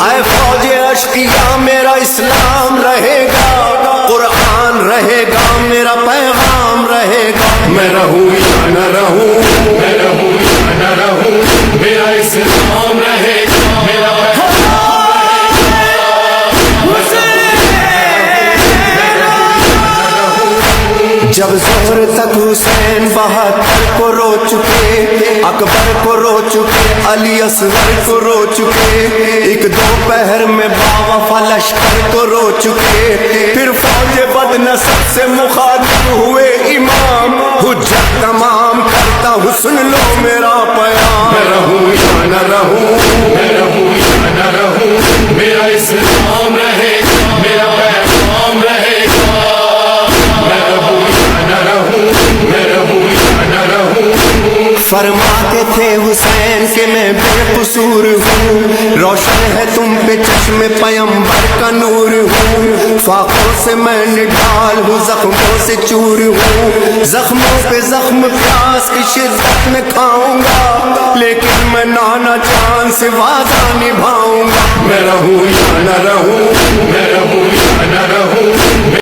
اے فوج اشقیا میرا اسلام رہے گا، قرآن رہے گا، میرا پیغام رہے گا، میں رہوں یا نہ رہوں، میں رہوں یا نہ رہوں، میرا اسلام رہے گا، میرا جب ظہر تک حسین 72 کو رو چکے، اکبر کو رو چکے، علی اصغر کو رو چکے، ایک دوپہر میں باوفا لشکر کو رو چکے، پھر فوج بد نصب سے مخاطب ہوئے امام، حجت تمام کرتا ہوں سن لو میرا پیام، میں رہوں یا نہ رہوں، میں رہوں یا نہ رہوں، میرا اسلام رہے گا، میرا پیغام رہے گا، میں رہوں یا نہ رہوں، میں رہوں یا نہ رہوں۔ فرماتے تھے حسین کہ میں بے قصور ہوں، روشن ہے تم پہ چشم پیمبر کا نور ہوں، فاقوں سے میں نڈھال ہوں، زخموں سے چور ہوں، زخموں پہ زخم پیاس کی شدت میں کھاؤں گا، لیکن میں نانا جان سے وعدہ نبھاؤں گا، میں رہوں یا نہ رہوں، میں رہوں